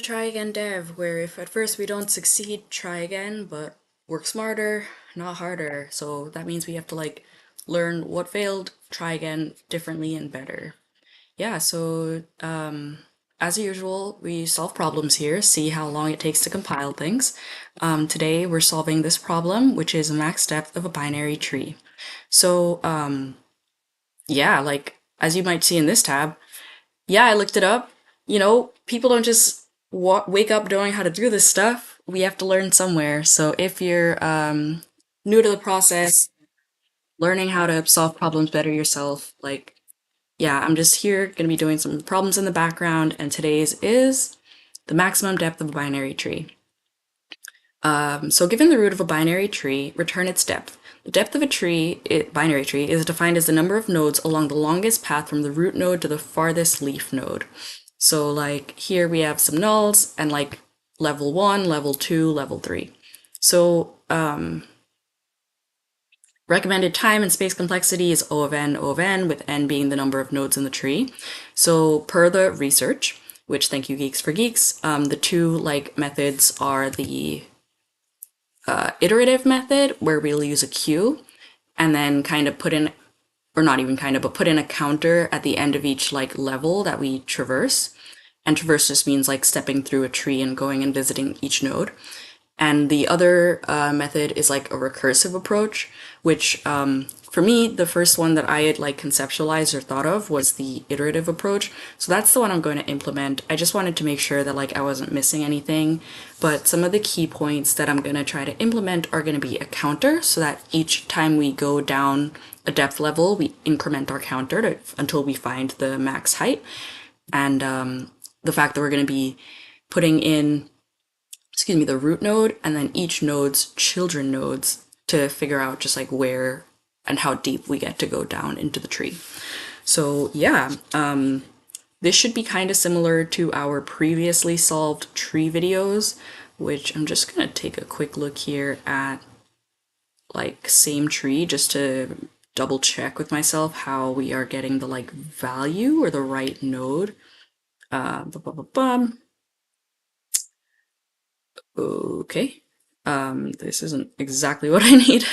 Try again dev, where if at first we don't succeed, try again, but work smarter, not harder. So that means we have to like learn what failed, try again differently and better. Yeah, so as usual, we solve problems here, see how long it takes to compile things. Today we're solving this problem, which is max depth of a binary tree. So yeah, like as you might see in this tab, yeah, I looked it up. People don't just wake up knowing how to do this stuff. We have to learn somewhere. So if you're new to the process, learning how to solve problems better yourself, like, yeah, I'm just here going to be doing some problems in the background, and today's is the maximum depth of a binary tree. So given the root of a binary tree, return its depth. The depth of a binary tree, is defined as the number of nodes along the longest path from the root node to the farthest leaf node. So like here we have some nulls and like level 1, level 2, level 3. So recommended time and space complexity is O of n, with n being the number of nodes in the tree. So per the research, which thank you Geeks for Geeks, the two like methods are the iterative method, where we'll use a queue and then kind of put in, or not even kind of, but put in a counter at the end of each like level that we traverse. And traverse just means like stepping through a tree and going and visiting each node. And the other method is like a recursive approach, which for me, the first one that I had like conceptualized or thought of was the iterative approach. So that's the one I'm going to implement. I just wanted to make sure that like I wasn't missing anything. But some of the key points that I'm going to try to implement are going to be a counter, so that each time we go down a depth level, we increment our counter until we find the max height. And the fact that we're going to be putting in the root node and then each node's children nodes to figure out just like where and how deep we get to go down into the tree. So yeah, this should be kind of similar to our previously solved tree videos, which I'm just gonna take a quick look here at like same tree just to double check with myself how we are getting the like value or the right node. Okay. This isn't exactly what I need,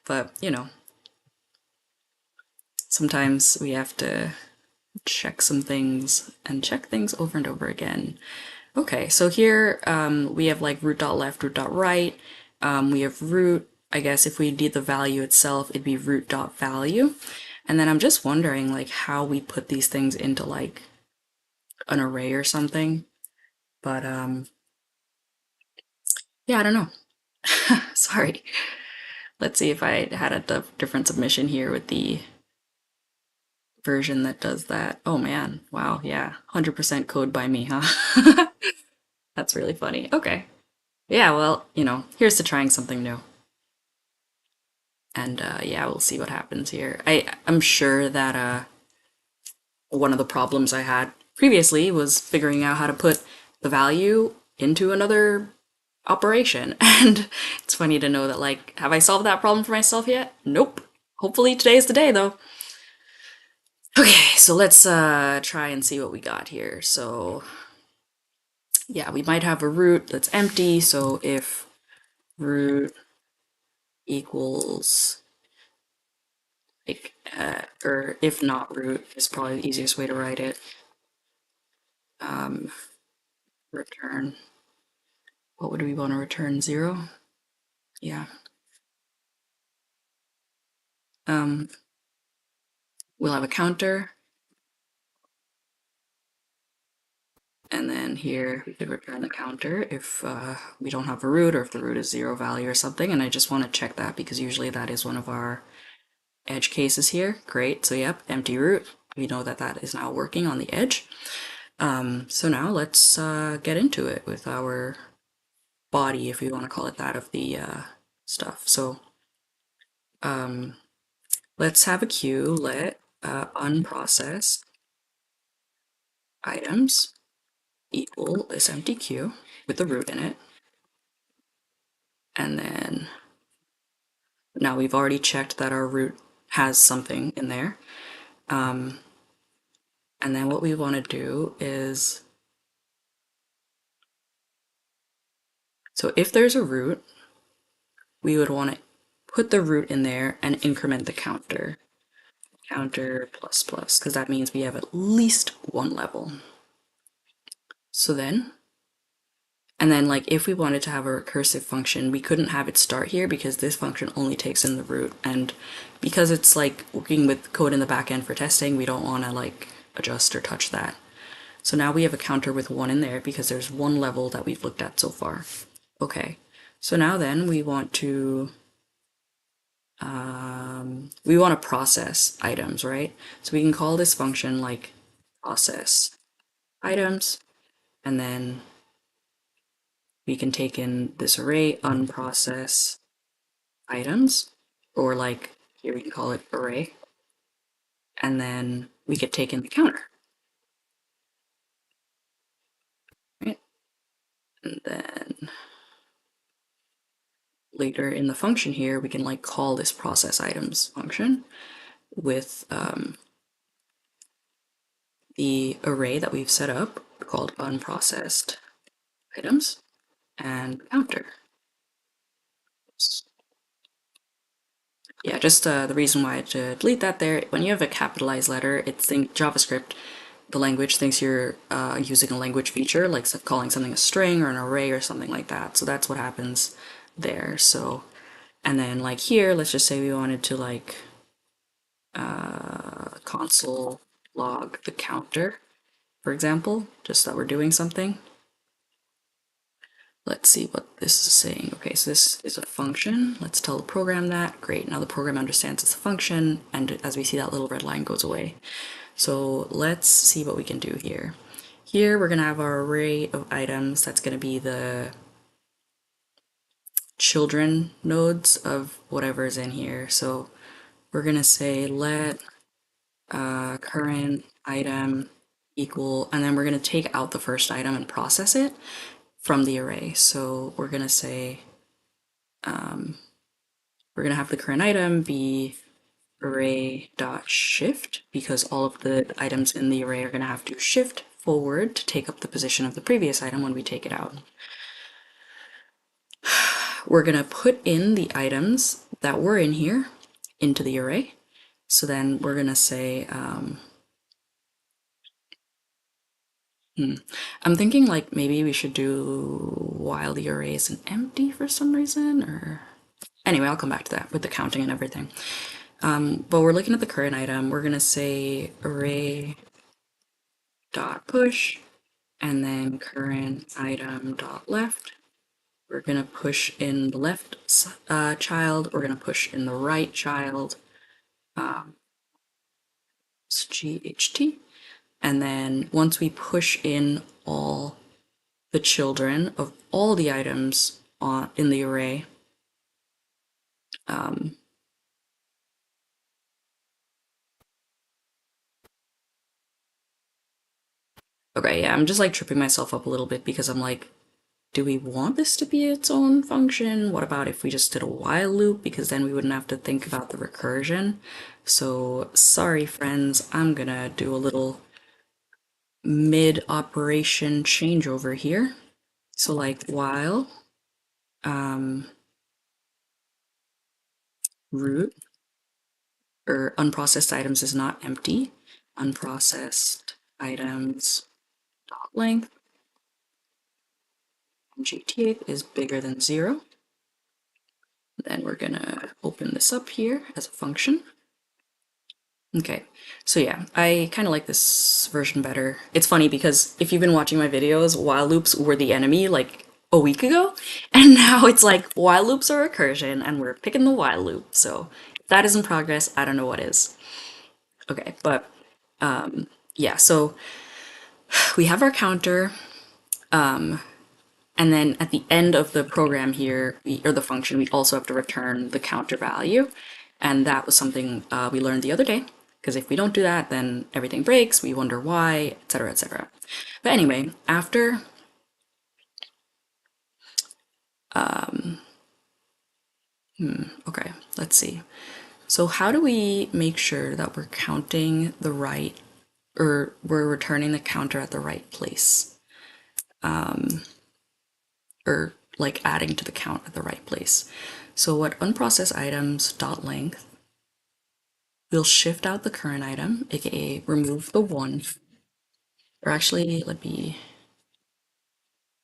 but sometimes we have to check some things and check things over and over again. Okay, so here we have like root.left, root.right. We have root. I guess if we need the value itself, it'd be root.value. And then I'm just wondering like how we put these things into like an array or something. But yeah, I don't know. Sorry. Let's see if I had a different submission here with the version that does that. Oh man, wow, yeah, 100% code by me, huh? That's really funny. Okay. Yeah, well, here's to trying something new. And yeah, we'll see what happens here. I'm sure that one of the problems I had previously was figuring out how to put the value into another operation. And it's funny to know that, like, have I solved that problem for myself yet? Nope. Hopefully today's the day, though. Okay, so let's try and see what we got here. So yeah, we might have a root that's empty. So if root equals like, or if not root is probably the easiest way to write it. Return, what would we want to return? 0? Yeah. We'll have a counter. And then here we could return the counter if we don't have a root, or if the root is 0 value or something. And I just want to check that because usually that is one of our edge cases here. Great, so yep, empty root. We know that that is now working on the edge. So now let's get into it with our body, if we want to call it that, of the stuff. So let's have a queue, let unprocessed items equal this empty queue with the root in it. And then now we've already checked that our root has something in there. And then what we want to do is So if there's a root, we would want to put the root in there and increment the counter. Counter plus plus, because that means we have at least one level. So then, and then like if we wanted to have a recursive function, we couldn't have it start here because this function only takes in the root. And because it's like working with code in the back end for testing, we don't want to like adjust or touch that. So now we have a counter with 1 in there because there's one level that we've looked at so far. Okay, so now then we want to process items, right? So we can call this function like process items, and then we can take in this array unprocessed items, or like here we can call it array, and then we could take in the counter, right? And then later in the function here, we can like call this process items function with the array that we've set up called unprocessed items and counter. Yeah, just the reason why I had to delete that there, when you have a capitalized letter, it thinks JavaScript, the language, thinks you're using a language feature, like calling something a string or an array or something like that. So that's what happens there. So, and then like here, let's just say we wanted to like console log the counter, for example, just that we're doing something. Let's see what this is saying. Okay, so this is a function. Let's tell the program that. Great, now the program understands it's a function, and as we see, that little red line goes away. So let's see what we can do here. Here we're gonna have our array of items. That's gonna be the children nodes of whatever is in here. So we're gonna say let current item equal, and then we're gonna take out the first item and process it from the array. So we're gonna say we're gonna have the current item be array.shift, because all of the items in the array are gonna have to shift forward to take up the position of the previous item when we take it out. We're gonna put in the items that were in here into the array. So then we're gonna say, I'm thinking like maybe we should do while the array isn't empty for some reason, or anyway, I'll come back to that with the counting and everything. But we're looking at the current item. We're gonna say array dot push, and then current item dot left. We're gonna push in the left child. We're gonna push in the right child. It's GHT. And then once we push in all the children of all the items in the array, okay, yeah, I'm just like tripping myself up a little bit because I'm like, do we want this to be its own function? What about if we just did a while loop? Because then we wouldn't have to think about the recursion. So sorry, friends, I'm gonna do a little mid-operation changeover here. So like while root or unprocessed items is not empty, unprocessed items dot length GT is bigger than 0. Then we're gonna open this up here as a function. Okay, so yeah, I kind of like this version better. It's funny because if you've been watching my videos, while loops were the enemy like a week ago, and now it's like while loops are recursion and we're picking the while loop. So if that is in progress, I don't know what is. Okay, but yeah, so we have our counter, and then at the end of the program here, or the function, we also have to return the counter value. And that was something we learned the other day, because if we don't do that, then everything breaks, we wonder why, etc., etc. But anyway, after okay, let's see. So how do we make sure that we're counting the right, or we're returning the counter at the right place? Or like adding to the count at the right place. So what unprocessed items dot length, we'll shift out the current item, aka remove the one, or actually let me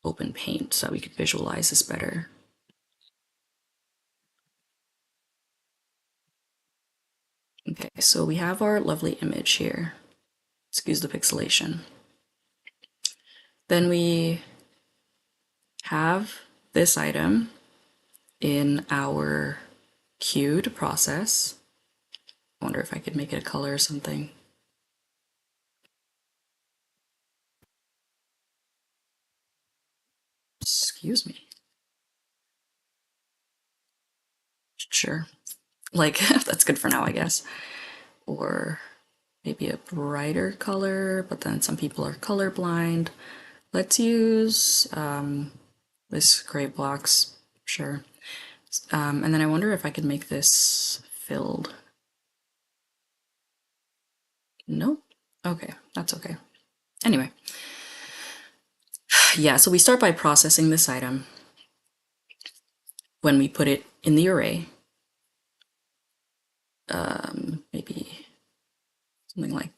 open Paint so we could visualize this better. Okay, so we have our lovely image here. Excuse the pixelation. Then we have this item in our queue to process. I wonder if I could make it a color or something. Excuse me. Sure. Like, that's good for now, I guess. Or maybe a brighter color, but then some people are colorblind. Let's use this gray box, sure. And then I wonder if I could make this filled. Nope. Okay, that's okay. Anyway. Yeah, so we start by processing this item when we put it in the array. Maybe something like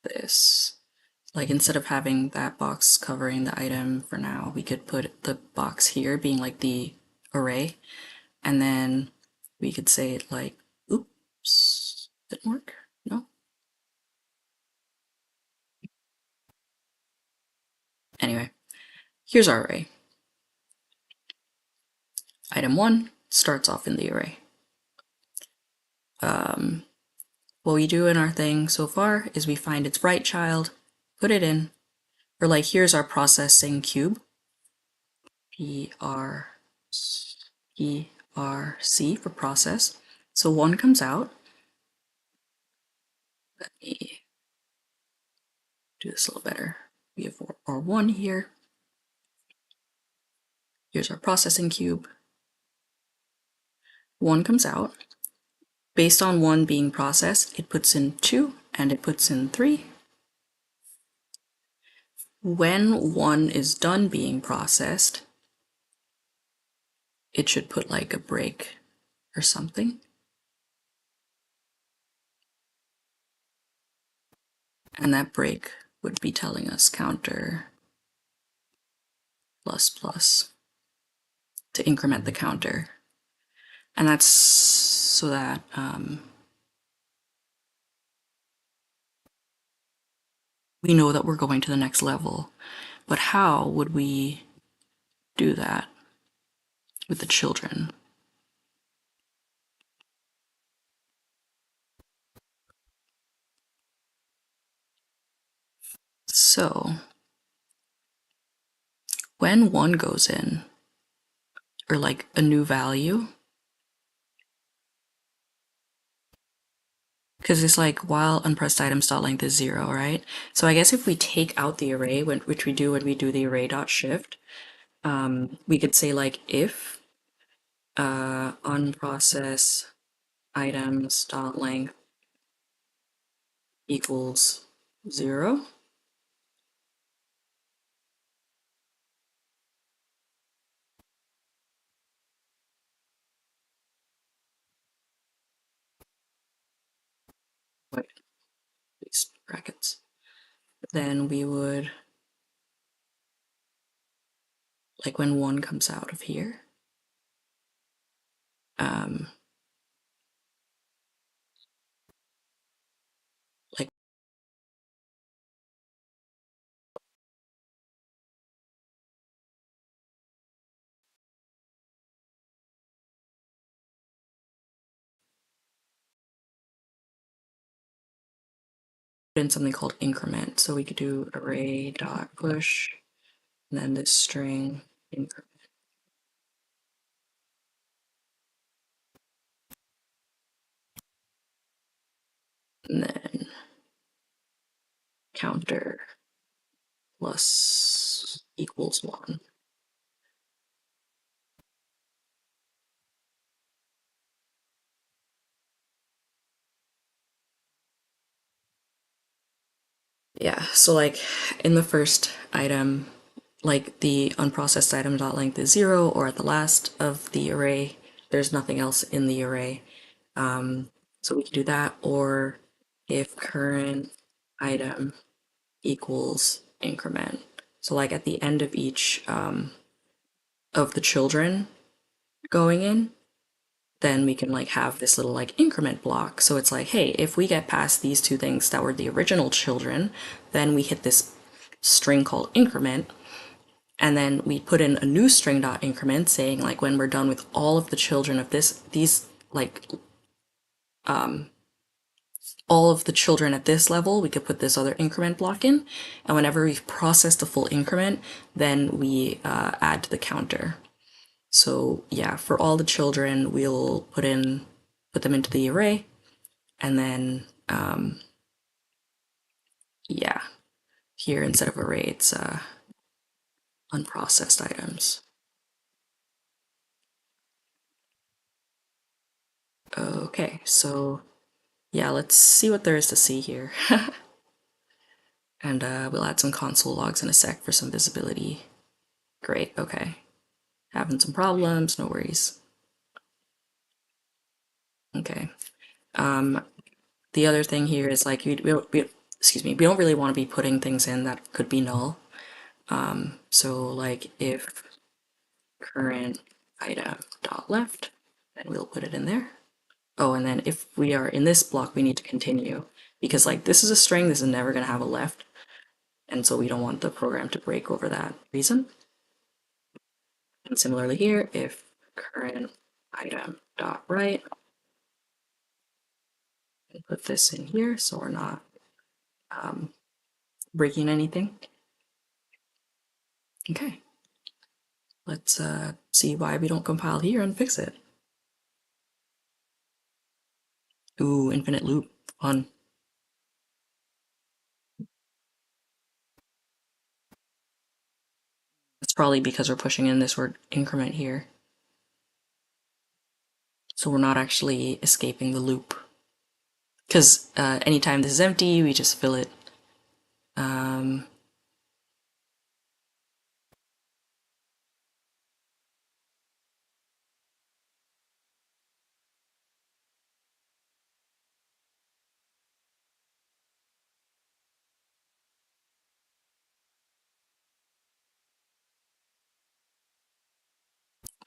this. Like instead of having that box covering the item for now, we could put the box here being like the array. And then we could say it like, oops, didn't work, no? Anyway, here's our array. Item 1 starts off in the array. What we do in our thing so far is we find its right child, put it in, or like here's our processing cube, PRC for process. So 1 comes out. Let me do this a little better. We have our 1 here. Here's our processing cube. 1 comes out. Based on 1 being processed, it puts in 2 and it puts in 3. When 1 is done being processed, it should put like a break or something. And that break would be telling us counter plus plus to increment the counter. And that's so that we know that we're going to the next level. But how would we do that with the children? So when 1 goes in, or like a new value, because it's like while unpressed items dot length is 0, right? So I guess if we take out the array, which we do when we do the array dot shift, we could say like if unprocessed items dot length equals 0. Wait, these brackets. Then we would, like when 1 comes out of here, like in something called increment. So we could do array dot push, and then this string increment. And then counter plus equals 1. Yeah, so like in the first item, like the unprocessed item dot length is 0, or at the last of the array, there's nothing else in the array. So we can do that, or if current item equals increment. So like at the end of each of the children going in, then we can like have this little like increment block. So it's like, hey, if we get past these two things that were the original children, then we hit this string called increment, and then we put in a new string dot increment saying like when we're done with all of the children of these like all of the children at this level, we could put this other increment block in, and whenever we've processed a full increment, then we add to the counter. So yeah, for all the children, we'll put them into the array, and then yeah, here instead of array, it's unprocessed items. Okay, so yeah, let's see what there is to see here. And we'll add some console logs in a sec for some visibility. Great, okay. Having some problems, no worries. Okay. The other thing here is like, excuse me, we don't really want to be putting things in that could be null. So like if current item dot left, then we'll put it in there. Oh, and then if we are in this block, we need to continue, because like this is a string, this is never going to have a left. And so we don't want the program to break over that reason. And similarly here, if current item dot right, and put this in here so we're not breaking anything. Okay, let's see why we don't compile here and fix it. Ooh, infinite loop, fun. It's probably because we're pushing in this word increment here. So we're not actually escaping the loop. Because anytime this is empty, we just fill it.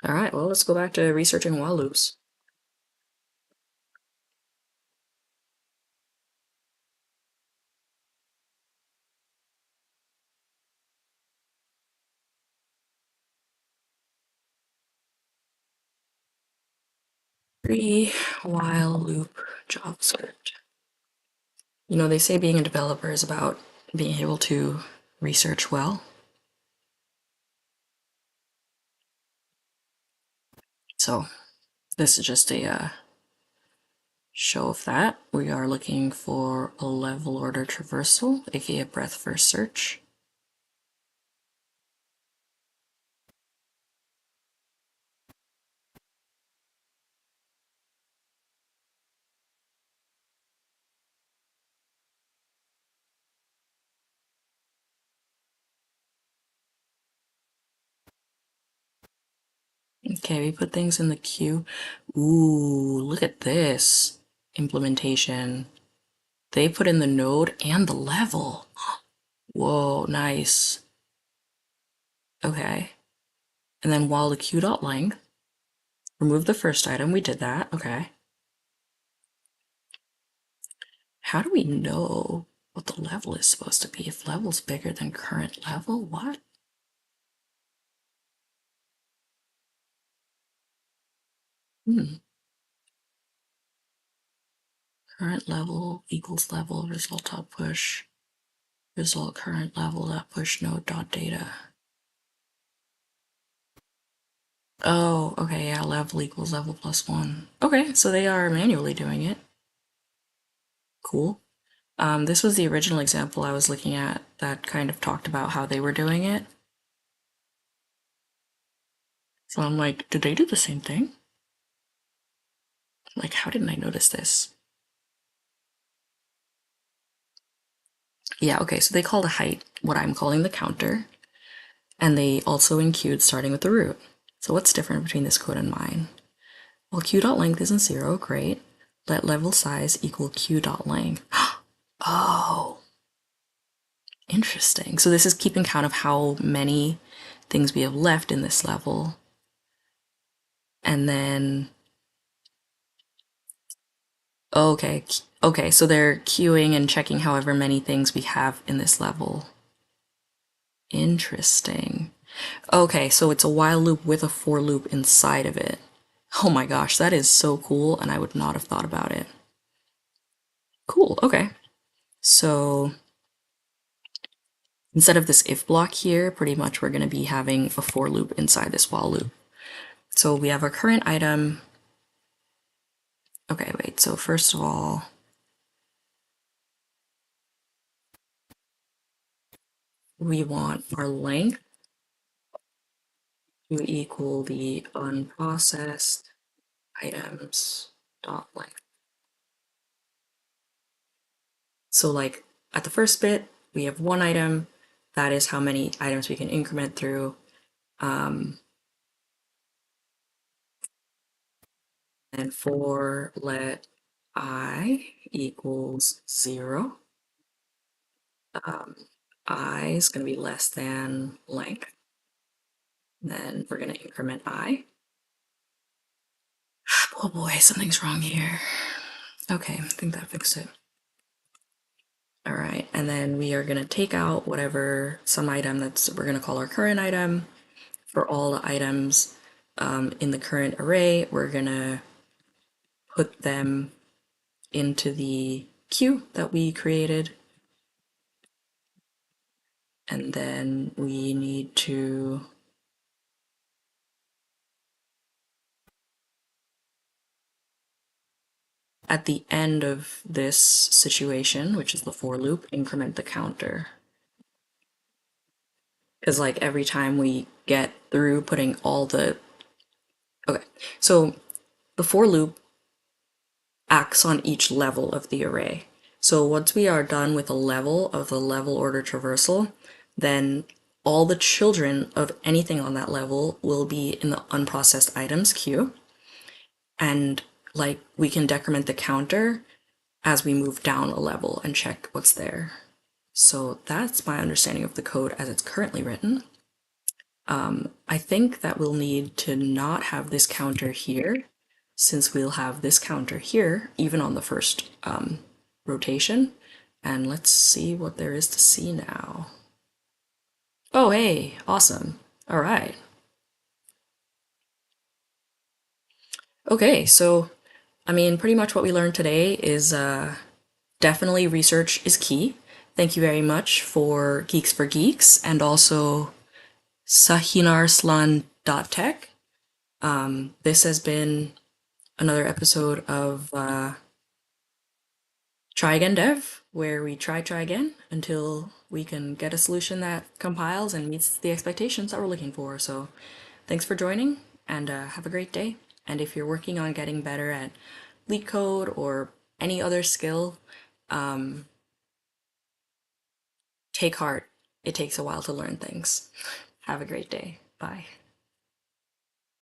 All right, well, let's go back to researching while loops. While loop JavaScript. You know, they say being a developer is about being able to research well. So this is just a show of that. We are looking for a level order traversal, aka a breadth first search. Okay, we put things in the queue. Ooh, look at this implementation. They put in the node and the level. Whoa, nice. Okay. And then while the queue.length, remove the first item. We did that. Okay. How do we know what the level is supposed to be? If level's bigger than current level, what? Current level equals level result dot push result current level dot push node dot data. Oh, okay, yeah, level equals level plus 1. Okay, so they are manually doing it. Cool. This was the original example I was looking at that kind of talked about how they were doing it. So I'm like, did they do the same thing? Like, how didn't I notice this? Yeah, okay, so they call the height what I'm calling the counter. And they also enqueued starting with the root. So what's different between this code and mine? Well, q.length isn't 0, great. Let level size equal q.length. Oh, interesting. So this is keeping count of how many things we have left in this level. And then, okay, so they're queuing and checking however many things we have in this level. Interesting. Okay, so it's a while loop with a for loop inside of it. Oh my gosh, that is so cool, and I would not have thought about it. Cool, okay. So instead of this if block here, pretty much we're going to be having a for loop inside this while loop. So we have our current item. Okay, wait, so first of all, we want our length to equal the unprocessed items dot length. So like at the first bit, we have one item. That is how many items we can increment through. And for let I equals 0, I is going to be less than length. Then we're going to increment I. Oh boy, something's wrong here. Okay, I think that fixed it. All right, and then we are going to take out whatever some item that's we're going to call our current item. For all the items in the current array, we're going to put them into the queue that we created. And then we need to at the end of this situation, which is the for loop, increment the counter. Because like every time we get through putting all the, okay, so the for loop acts on each level of the array. So once we are done with a level of the level order traversal, then all the children of anything on that level will be in the unprocessed items queue. And like we can decrement the counter as we move down a level and check what's there. So that's my understanding of the code as it's currently written. I think that we'll need to not have this counter here, since we'll have this counter here, even on the first rotation. And let's see what there is to see now. Oh, hey, awesome. All right. Okay, so, I mean, pretty much what we learned today is definitely research is key. Thank you very much for Geeks for Geeks and also Sahinarslan.tech. This has been another episode of Try Again Dev, where we try again until we can get a solution that compiles and meets the expectations that we're looking for. So thanks for joining and have a great day. And if you're working on getting better at LeetCode or any other skill, take heart. It takes a while to learn things. Have a great day. Bye.